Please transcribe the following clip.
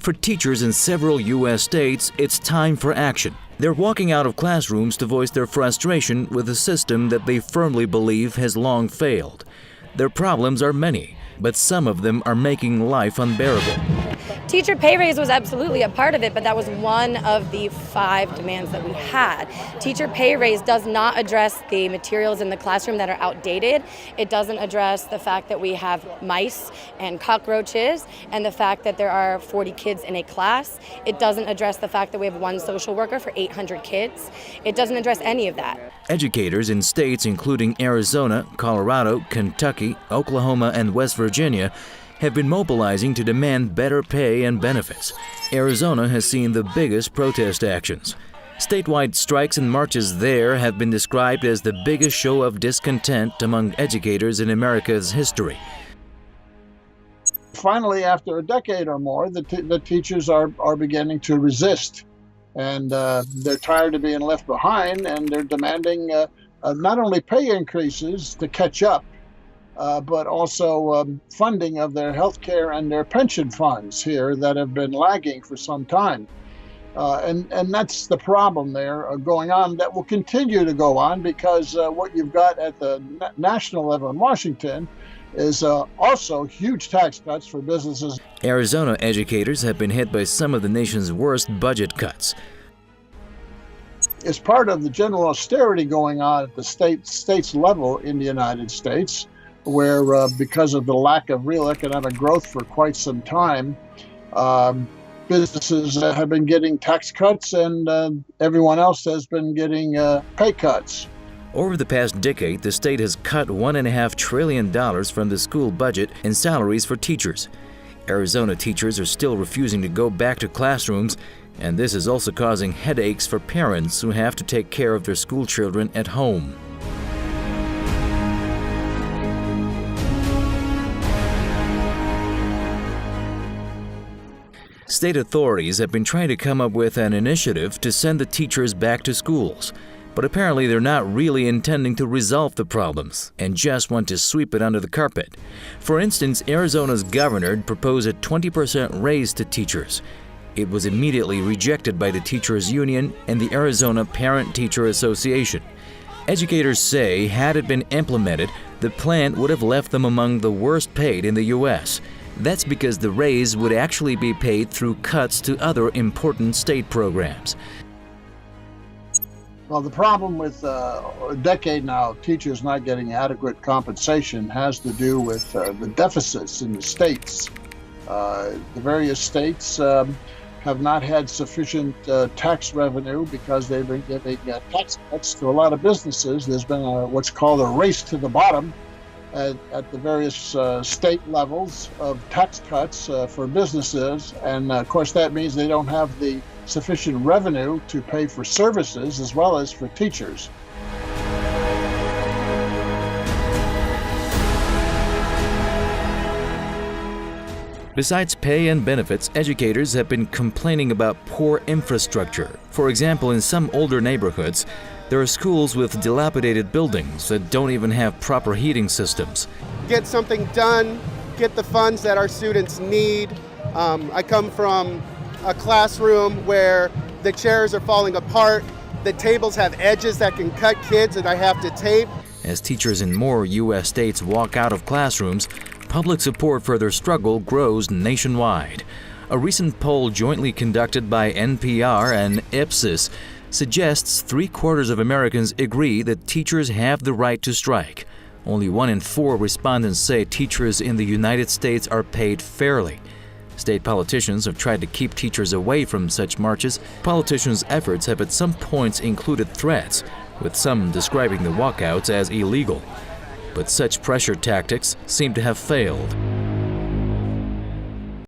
For teachers in several U.S. states, it's time for action. They're walking out of classrooms to voice their frustration with a system that they firmly believe has long failed. Their problems are many, but some of them are making life unbearable. Teacher pay raise was absolutely a part of it, but that was one of the 5 demands that we had. Teacher pay raise does not address the materials in the classroom that are outdated. It doesn't address the fact that we have mice and cockroaches and the fact that there are 40 kids in a class. It doesn't address the fact that we have 1 social worker for 800 kids. It doesn't address any of that. Educators in states including Arizona, Colorado, Kentucky, Oklahoma, and West Virginia have been mobilizing to demand better pay and benefits. Arizona has seen the biggest protest actions. Statewide strikes and marches there have been described as the biggest show of discontent among educators in America's history. Finally, after a decade or more, the teachers are beginning to resist. And they're tired of being left behind, and they're demanding not only pay increases to catch up, but also funding of their health care and their pension funds here that have been lagging for some time. And that's the problem there going on that will continue to go on, because what you've got at the national level in Washington is also huge tax cuts for businesses. Arizona educators have been hit by some of the nation's worst budget cuts. It's part of the general austerity going on at the state's level in the United States, where because of the lack of real economic growth for quite some time, businesses have been getting tax cuts, and everyone else has been getting pay cuts. Over the past decade, the state has cut $1.5 trillion from the school budget in salaries for teachers. Arizona teachers are still refusing to go back to classrooms, and this is also causing headaches for parents who have to take care of their school children at home. State authorities have been trying to come up with an initiative to send the teachers back to schools, but apparently they're not really intending to resolve the problems and just want to sweep it under the carpet. For instance, Arizona's governor proposed a 20% raise to teachers. It was immediately rejected by the teachers' union and the Arizona Parent-Teacher Association. Educators say had it been implemented, the plan would have left them among the worst paid in the U.S. That's because the raise would actually be paid through cuts to other important state programs. Well, the problem with a decade now of teachers not getting adequate compensation has to do with the deficits in the states. The various states have not had sufficient tax revenue because they've been giving tax cuts to a lot of businesses. There's been what's called a race to the bottom at the various state levels of tax cuts for businesses, and of course that means they don't have the sufficient revenue to pay for services as well as for teachers. Besides pay and benefits, educators have been complaining about poor infrastructure. For example, in some older neighborhoods, there are schools with dilapidated buildings that don't even have proper heating systems. Get something done, get the funds that our students need. I come from a classroom where the chairs are falling apart, the tables have edges that can cut kids and I have to tape. As teachers in more U.S. states walk out of classrooms, public support for their struggle grows nationwide. A recent poll jointly conducted by NPR and Ipsos suggests 3/4 of Americans agree that teachers have the right to strike. Only 1 in 4 respondents say teachers in the United States are paid fairly. State politicians have tried to keep teachers away from such marches. Politicians' efforts have at some points included threats, with some describing the walkouts as illegal. But such pressure tactics seem to have failed.